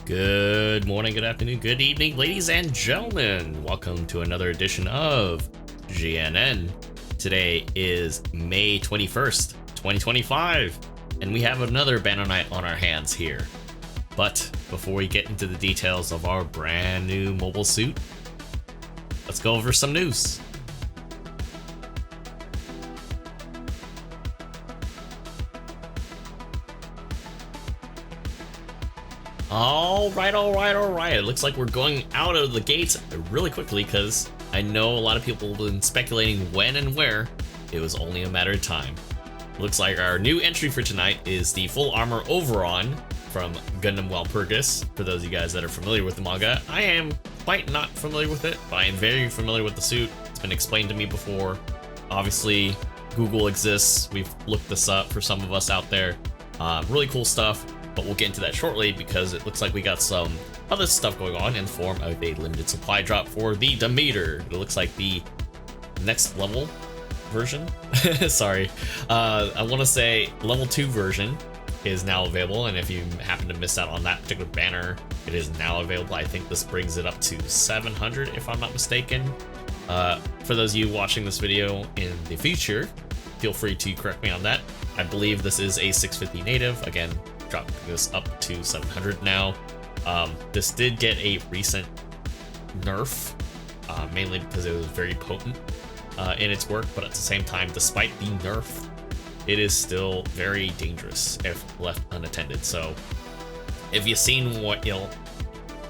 Good morning, good afternoon, good evening, ladies and gentlemen. Welcome to another edition of GNN. Today is May 21st, 2025, and we have another banner night on our hands here. But before we get into the details of our brand new mobile suit, let's go over some news. All right. It looks like we're going out of the gates really quickly because I know a lot of people have been speculating when and where. It was only a matter of time. Looks like our new entry for tonight is the Full Armor Over.On from Gundam Walpurgis. For those of you guys that are familiar with the manga, I am quite not familiar with it, but I am very familiar with the suit. It's been explained to me before. Obviously, Google exists. We've looked this up for some of us out there. Really cool stuff. But we'll get into that shortly because it looks like we got some other stuff going on in the form of a limited supply drop for the Demeter. It looks like the next level version. Sorry. I want to say level 2 version is now available, and if you happen to miss out on that particular banner, it is now available. I think this brings it up to 700 if I'm not mistaken. For those of you watching this video in the future, feel free to correct me on that. I believe this is a 650 native. Again, dropping this up to 700 now. This did get a recent nerf, mainly because it was very potent in its work, but at the same time, despite the nerf, it is still very dangerous if left unattended. So if you've seen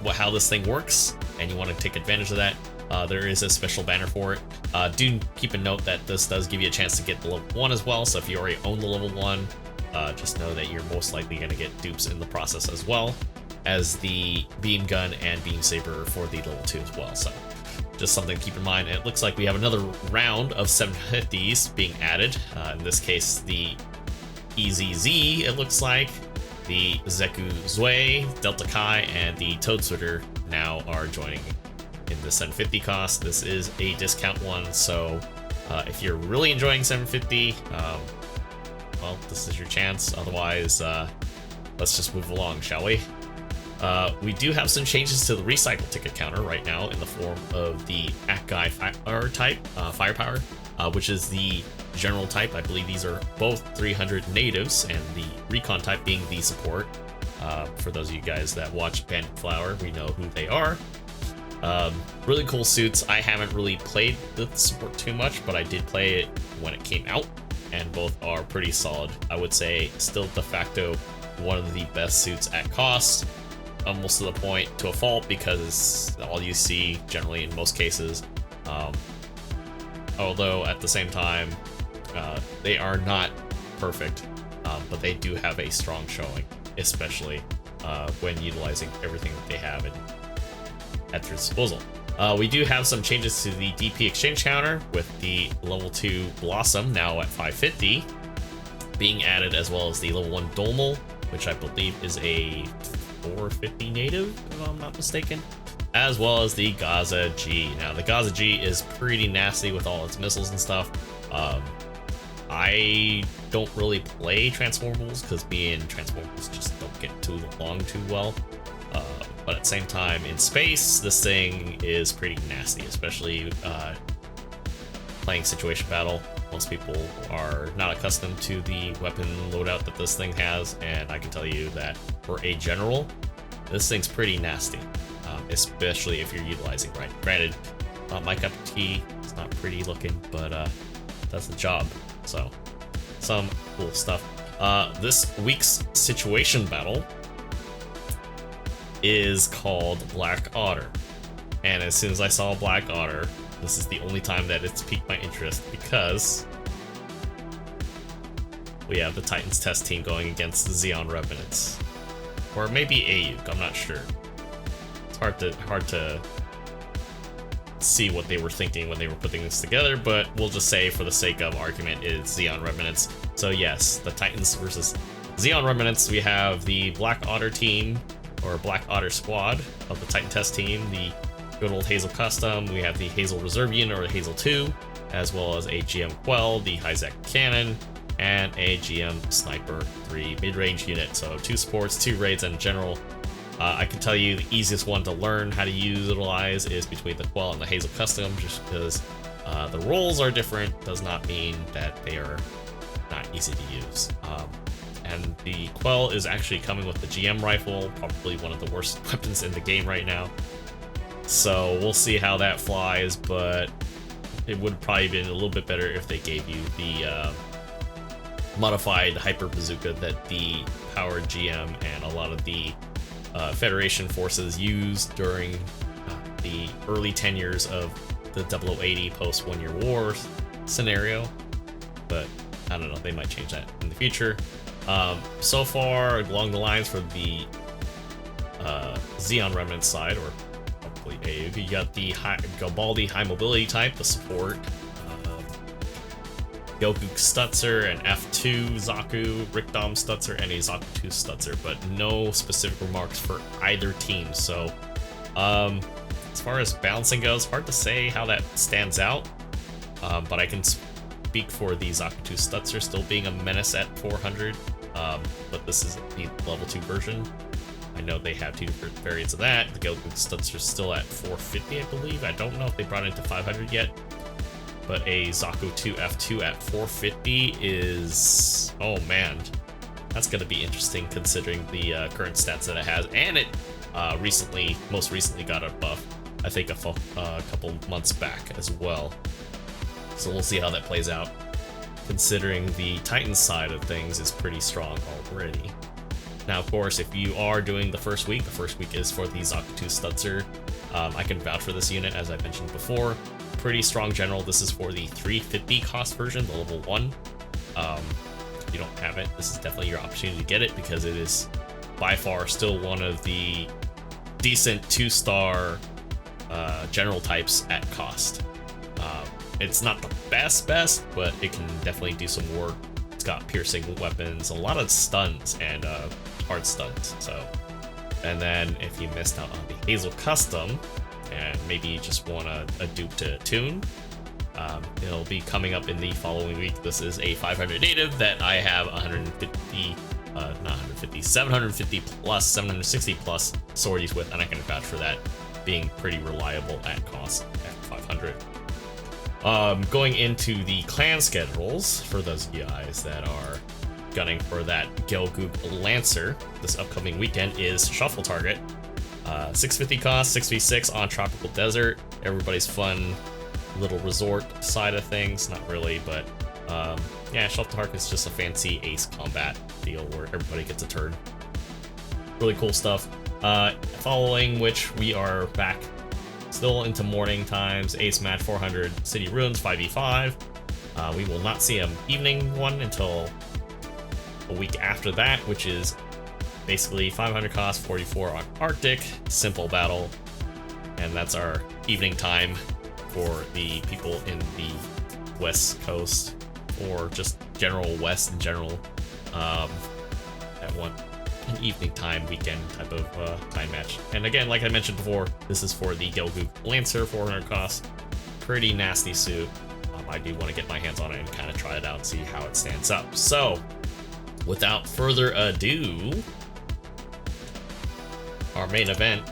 how this thing works and you want to take advantage of that, there is a special banner for it. Do keep a note that this does give you a chance to get the level 1 as well, so if you already own the level 1, just know that you're most likely going to get dupes in the process, as well as the beam gun and beam saber for the level 2 as well. So just something to keep in mind. And it looks like we have another round of 750s being added. In this case, the EZZ, it looks like, the Zeku Zui, Delta Kai, and the Toad Switter now are joining in the 750 cost. This is a discount one, so if you're really enjoying 750, well, this is your chance. Otherwise, let's just move along, shall we? We do have some changes to the recycle ticket counter right now in the form of the Akai Firepower, which is the general type. I believe these are both 300 natives, and the recon type being the support. For those of you guys that watch Bandit Flower, we know who they are. Really cool suits. I haven't really played the support too much, but I did play it when it came out, and both are pretty solid. I would say still de facto one of the best suits at cost, almost to the point to a fault, because all you see generally in most cases, although at the same time they are not perfect, but they do have a strong showing, especially when utilizing everything that they have at their disposal. We do have some changes to the DP exchange counter, with the level 2 Blossom now at 550 being added, as well as the level 1 Dolmal, which I believe is a 450 native, if I'm not mistaken, as well as the Gaza G. Now, the Gaza G is pretty nasty with all its missiles and stuff. I don't really play Transformables because me and Transformables just don't get along too well. But at the same time, in space, this thing is pretty nasty, especially playing situation battle. Most people are not accustomed to the weapon loadout that this thing has, and I can tell you that for a general, this thing's pretty nasty, especially if you're utilizing right. Granted, not my cup of tea, it's not pretty looking, but that's the job. So, some cool stuff. This week's situation battle is called Black Otter, and as soon as I saw Black Otter, this is the only time that it's piqued my interest, because we have the Titans test team going against the Zeon Revenants, or maybe Ayuk, I'm not sure. It's hard to see what they were thinking when they were putting this together, but we'll just say, for the sake of argument, it's Zeon Revenants. So yes, the Titans versus Zeon Revenants. We have the Black Otter team, or Black Otter squad of the Titan test team, the good old Hazel Custom. We have the Hazel Reserve Unit, or the Hazel 2, as well as a GM Quell, the Hyzak Cannon, and a GM Sniper 3 mid-range unit. So 2 supports, 2 raids, and general. I can tell you the easiest one to learn how to utilize is between the Quell and the Hazel Custom, just because the roles are different does not mean that they are not easy to use. And the Quell is actually coming with the GM rifle, probably one of the worst weapons in the game right now. So we'll see how that flies, but it would probably been a little bit better if they gave you the modified Hyper Bazooka that the Power GM and a lot of the Federation forces used during the early 10 years of the 0080 post 1 Year War scenario. But I don't know, they might change that in the future. So far, along the lines for the Xeon Remnant side, or probably Abe, you got the Garibaldi High Mobility type, the support, Goku Stutzer, and F2 Zaku, Rickdom Stutzer, and a Zaku 2 Stutzer, but no specific remarks for either team. So, as far as balancing goes, hard to say how that stands out, but I can speak for the Zaku 2 Stutzer still being a menace at 400, but this is the level 2 version. I know they have 2 different variants of that. The Goku Stutzer is still at 450, I believe. I don't know if they brought it to 500 yet. But a Zaku 2 F2 at 450 is... oh man. That's going to be interesting considering the current stats that it has. And it most recently got a buff, I think a couple months back as well. So we'll see how that plays out, considering the Titan side of things is pretty strong already. Now, of course, if you are doing the first week is for the Zaku 2 Stutzer. I can vouch for this unit, as I mentioned before. Pretty strong general. This is for the 350 cost version, the level 1. If you don't have it, this is definitely your opportunity to get it, because it is by far still one of the decent 2-star general types at cost. It's not the best, but it can definitely do some work. It's got piercing weapons, a lot of stuns, and hard stuns. So, and then if you missed out on the Hazel Custom, and maybe you just want a dupe to tune, it'll be coming up in the following week. This is a 500 native that I have 750 plus, 760 plus sorties with, and I can vouch for that being pretty reliable at cost at 500. Going into the clan schedules for those guys that are gunning for that Gelgoop Lancer this upcoming weekend is Shuffle Target. 650 cost, 6v6 on Tropical Desert. Everybody's fun little resort side of things. Not really, but yeah, Shuffle Target is just a fancy ace combat deal where everybody gets a turn. Really cool stuff. Following which, we are back still into morning times. Ace match 400 City Ruins 5v5. We will not see an evening one until a week after that, which is basically 500 cost, 44 on Arctic, simple battle, and that's our evening time for the people in the West Coast, or just general West in general, that want an evening time, weekend type of time match. And again, like I mentioned before, this is for the Gelgoop Lancer, 400 cost, pretty nasty suit. I do want to get my hands on it and kind of try it out and see how it stands up. So, without further ado, our main event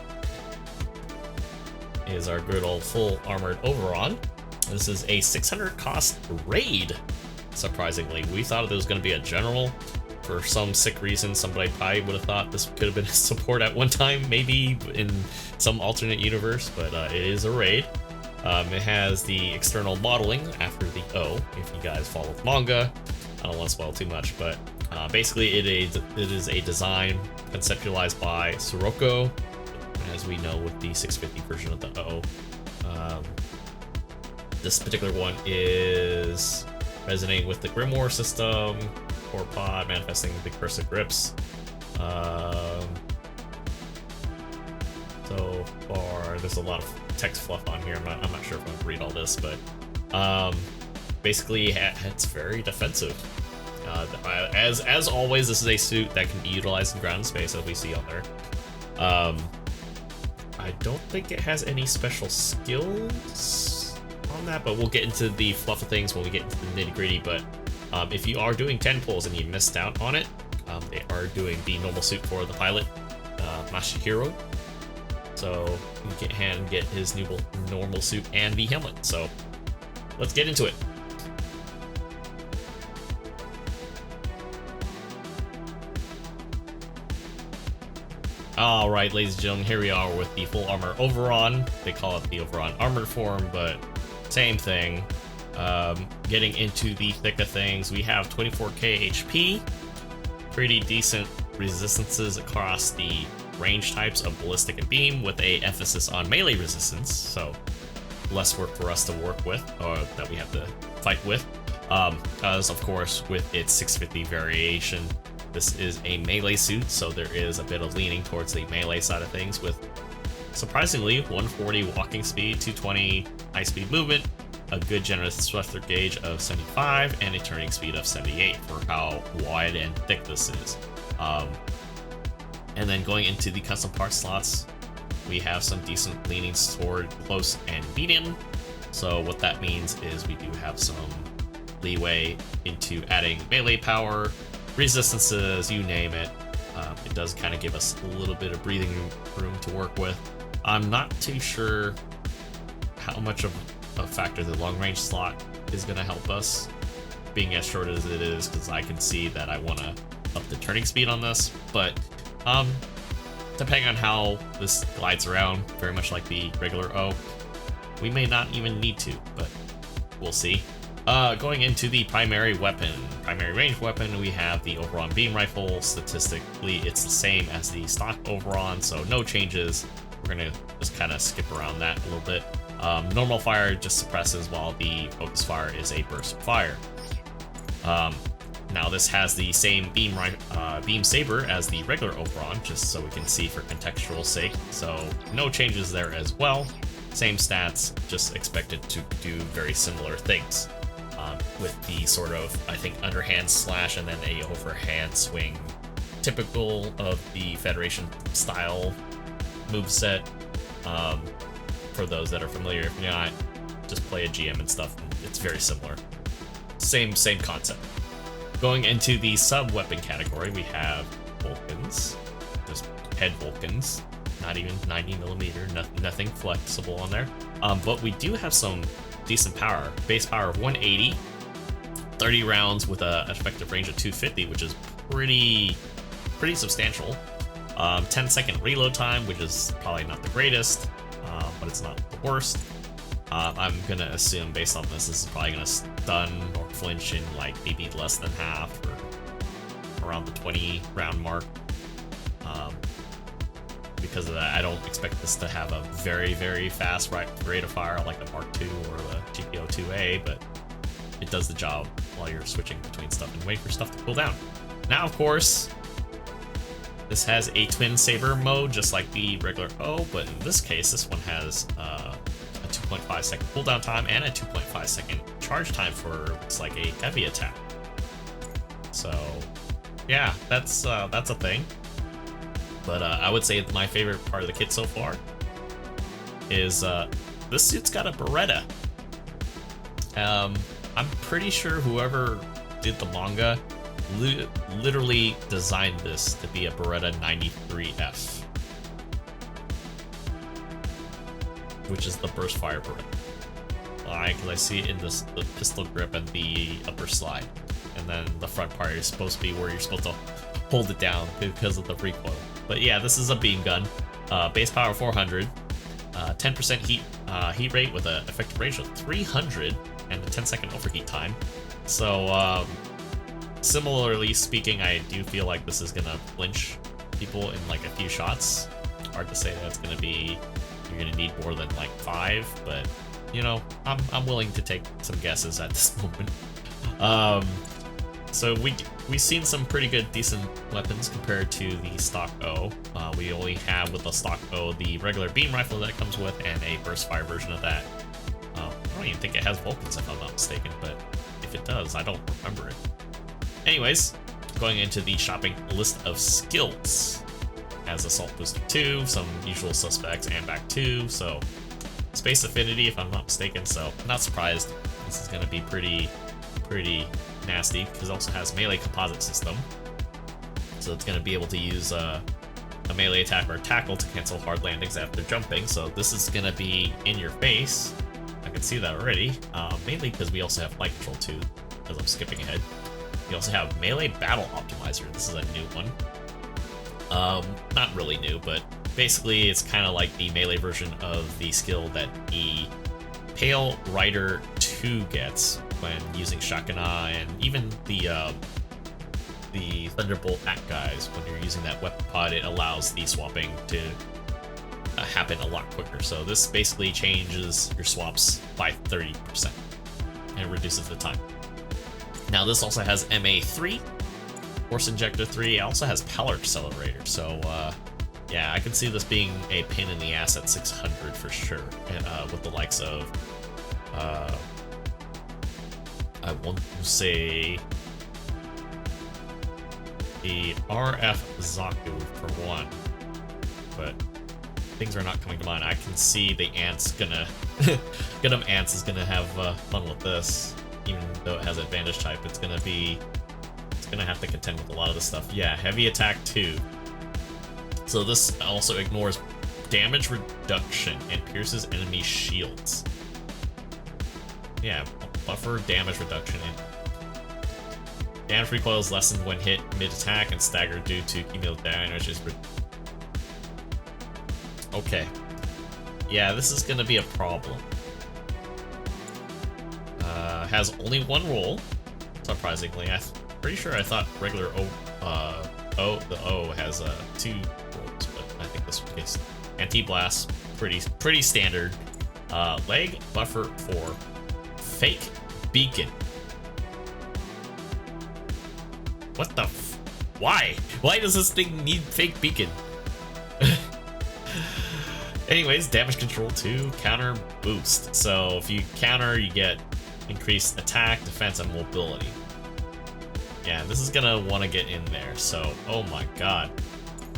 is our good old full armored Over.On. This is a 600 cost raid. Surprisingly, we thought it was going to be a general. For some sick reason, somebody probably would have thought this could have been a support at one time, maybe in some alternate universe, but it is a raid. It has the external modeling after the O, if you guys follow the manga. I don't want to spoil too much, but basically it is a design conceptualized by Sirocco, as we know with the 650 version of the O. This particular one is resonating with the Grimoire system, core pod, manifesting big person grips. So far, there's a lot of text fluff on here. I'm not sure if I'm going to read all this, but basically it's very defensive. As always, this is a suit that can be utilized in ground space, as we see on there. I don't think it has any special skills on that, but we'll get into the fluff of things when we get into the nitty-gritty. But if you are doing 10 pulls and you missed out on it, they are doing the normal suit for the pilot, Masahiro. So he can get his new normal suit and the helmet. So let's get into it. Alright, ladies and gentlemen, here we are with the Full Armor Over.On. They call it the Over.On Armored form, but same thing. Getting into the thick of things, we have 24k HP, pretty decent resistances across the range types of ballistic and beam, with a emphasis on melee resistance, so less work for us to work with, or that we have to fight with. As of course, with its 650 variation, this is a melee suit, so there is a bit of leaning towards the melee side of things, with surprisingly 140 walking speed, 220 high speed movement, a good generous thruster gauge of 75, and a turning speed of 78 for how wide and thick this is. And then going into the custom part slots, we have some decent leanings toward close and medium. So what that means is we do have some leeway into adding melee power, resistances, you name it. It does kind of give us a little bit of breathing room to work with. I'm not too sure how much of a factor the long range slot is going to help us, being as short as it is, because I can see that I want to up the turning speed on this, but depending on how this glides around, very much like the regular O, we may not even need to, but we'll see. Going into the primary range weapon, we have the Over.On beam rifle. Statistically, it's the same as the stock Over.On, so no changes. We're gonna just kind of skip around that a little bit. Normal fire just suppresses, while the focus fire is a burst fire. Now this has the same beam saber as the regular Over.On, just so we can see for contextual sake. So no changes there as well. Same stats, just expected to do very similar things. With the sort of, I think, underhand slash and then a overhand swing, typical of the Federation style moveset. For those that are familiar, if not, just play a GM and stuff. It's very similar. Same concept. Going into the sub-weapon category, we have Vulcans, just head Vulcans, not even 90mm, nothing flexible on there. But we do have some decent power. Base power of 180, 30 rounds with an effective range of 250, which is pretty substantial. 10-second reload time, which is probably not the greatest, but it's not the worst. I'm gonna assume, based on this is probably gonna stun or flinch in like maybe less than half, or around the 20 round mark. Because of that, I don't expect this to have a very fast rate of fire like the Mark II or the GBO2A, but it does the job while you're switching between stuff and waiting for stuff to cool down. Now, of course, this has a twin saber mode, just like the regular O, but in this case, this one has a 2.5 second cooldown time and a 2.5 second charge time for looks like a heavy attack. So, yeah, that's a thing. But I would say my favorite part of the kit so far is this suit's got a Beretta. I'm pretty sure whoever did the manga literally designed this to be a Beretta 93F, which is the burst fire Beretta. Because I see it in the pistol grip and the upper slide, and then the front part is supposed to be where you're supposed to hold it down because of the recoil. But yeah, this is a beam gun. Base power 400, 10% heat rate with an effective range of 300 and a 10-second overheat time. So similarly speaking, I do feel like this is gonna flinch people in like a few shots. Hard to say that it's gonna be, you're gonna need more than like 5, but you know, I'm willing to take some guesses at this moment. So we've seen some pretty good, decent weapons compared to the stock O. We only have with the stock O the regular beam rifle that it comes with, and a burst fire version of that. I don't even think it has Vulcans if I'm not mistaken, but if it does, I don't remember it. Anyways, going into the shopping list of skills, has Assault Booster 2, some usual suspects, and back 2, so Space Affinity if I'm not mistaken, so I'm not surprised. This is going to be pretty nasty, because it also has melee composite system, so it's going to be able to use a a melee attack or a tackle to cancel hard landings after jumping, so this is gonna be in your face. I can see that already, mainly because we also have flight control too, because I'm skipping ahead. We also have melee battle optimizer. This is a new one. Not really new, but basically it's kind of like the melee version of the skill that the Pale Rider 2 gets when using Shakana, and even the Thunderbolt Act guys, when you're using that weapon pod, it allows the swapping to happen a lot quicker. So this basically changes your swaps by 30% and reduces the time. Now this also has MA3, Force Injector 3, it also has Power Accelerator, so yeah, I can see this being a pain in the ass at 600 for sure, with the likes of, I want to say, the RF Zaku for one, but things are not coming to mind. I can see the Ants gonna, Gundam Ants is gonna have fun with this, even though it has advantage type. It's gonna have to contend with a lot of this stuff. Yeah, heavy attack 2. So this also ignores damage reduction and pierces enemy shields. Yeah, buffer damage reduction and damage recoil is lessened when hit mid-attack and staggered due to cumulative damage. Okay. Yeah, this is gonna be a problem. Has only one roll, surprisingly. I'm pretty sure I thought regular the O has 2 rolls, but I think this case anti-blast, pretty standard. Leg buffer 4, fake beacon. What the why? Why does this thing need fake beacon? Anyways, damage control 2, counter boost. So if you counter, you get increased attack, defense, and mobility. Yeah, this is gonna want to get in there, so oh my god.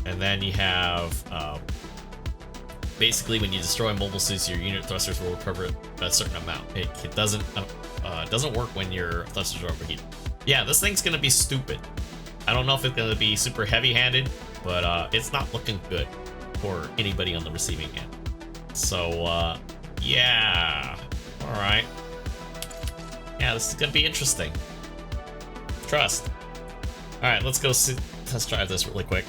And then you have basically when you destroy mobile suits, your unit thrusters will recover a certain amount. It doesn't work when your thrusters are overheated. Yeah, this thing's gonna be stupid. I don't know if it's gonna be super heavy-handed, but it's not looking good for anybody on the receiving end. So yeah, all right. Yeah, this is gonna be interesting. Trust. All right, let's go test drive this really quick.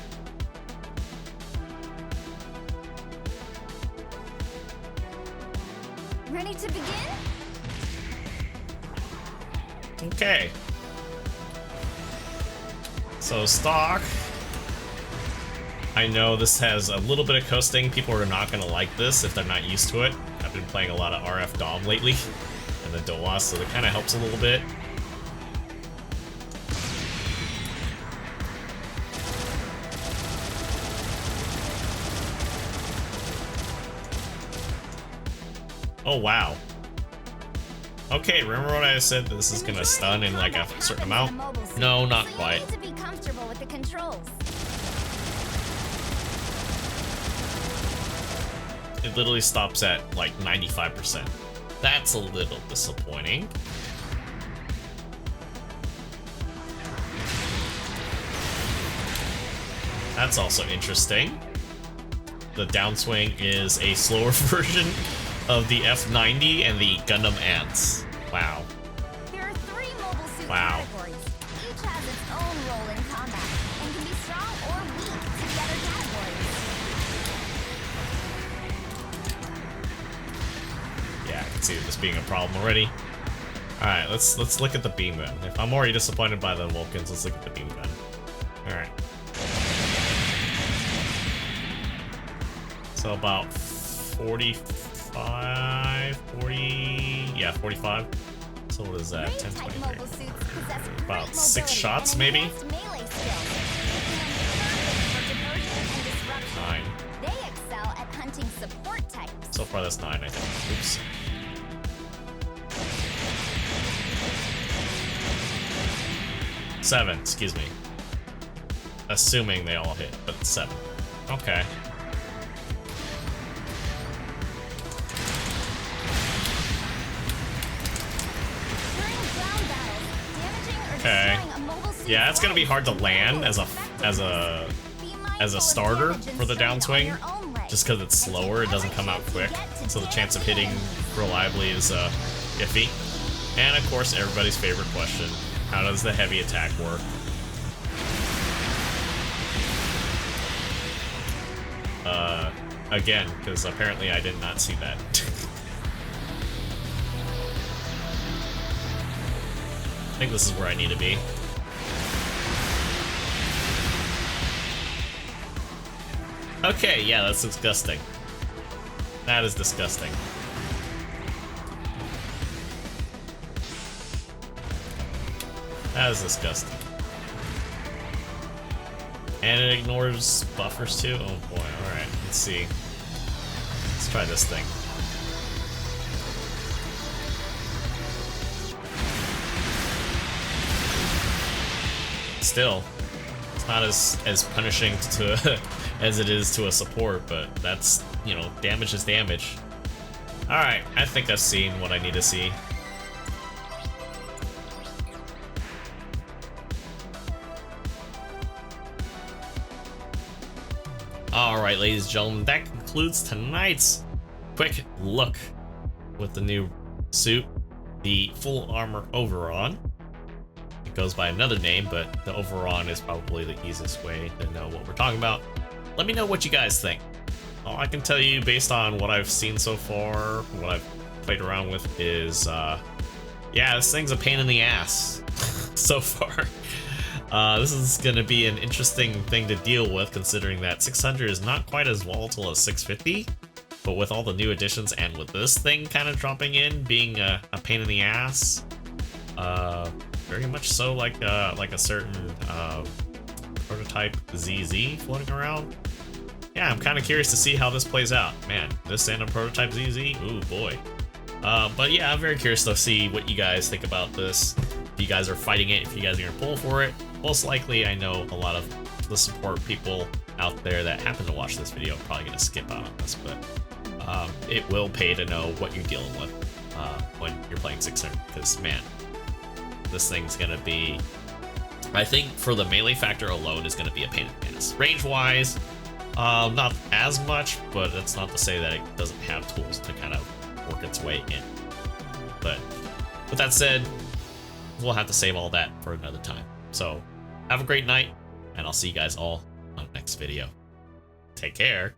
Ready to begin? Okay. So stock. I know this has a little bit of coasting. People are not gonna like this if they're not used to it. I've been playing a lot of RF Dom lately, and the DOAS, so it kind of helps a little bit. Oh wow. Okay, remember what I said that this is gonna stun in like a certain amount? No, not quite. You need to be comfortable with the controls. It literally stops at like 95%. That's a little disappointing. That's also interesting. The downswing is a slower version of the F-90 and the Gundam Ants. Wow. There are 3 mobile suit Wow. categories. Each has its own role in combat and can be strong or weak to the other categories. Yeah, I can see this being a problem already. Alright, let's look at the beam gun. If I'm already disappointed by the Vulcans, let's look at the beam gun. Alright. So about 45, 40, yeah, 45. So what is that? 10, 20, 30. About 6 shots, maybe? 9. They excel at hunting support types. So far that's 9, I think. Oops. Seven, excuse me. Assuming they all hit, but 7. Okay. Okay. Yeah, it's gonna be hard to land as a as a starter for the downswing, just because it's slower, it doesn't come out quick, so the chance of hitting reliably is iffy. And of course, everybody's favorite question, how does the heavy attack work? Again, because apparently I did not see that. I think this is where I need to be. Okay, yeah, that's disgusting. That is disgusting. That is disgusting. And it ignores buffers too? Oh boy, alright, let's see. Let's try this thing. Still, it's not as punishing to as it is to a support, but that's, you know, damage is damage. Alright, I think I've seen what I need to see. Alright, ladies and gentlemen, that concludes tonight's quick look with the new suit, the Full Armor Over.On. It goes by another name, but the Over.On is probably the easiest way to know what we're talking about. Let me know what you guys think. All I can tell you, based on what I've seen so far, what I've played around with, is, yeah, this thing's a pain in the ass so far. This is going to be an interesting thing to deal with, considering that 600 is not quite as volatile as 650, but with all the new additions and with this thing kind of dropping in, being a pain in the ass, very much so like a certain prototype ZZ floating around. Yeah, I'm kind of curious to see how this plays out. Man, this and a prototype ZZ? Ooh, boy. But yeah, I'm very curious to see what you guys think about this. If you guys are fighting it, if you guys are going to pull for it. Most likely, I know a lot of the support people out there that happen to watch this video are probably going to skip out on this, but it will pay to know what you're dealing with when you're playing 600, because, man, this thing's going to be, I think, for the melee factor alone, is going to be a pain in the ass. Range-wise, not as much, but that's not to say that it doesn't have tools to kind of work its way in. But with that said, we'll have to save all that for another time. So have a great night, and I'll see you guys all on the next video. Take care.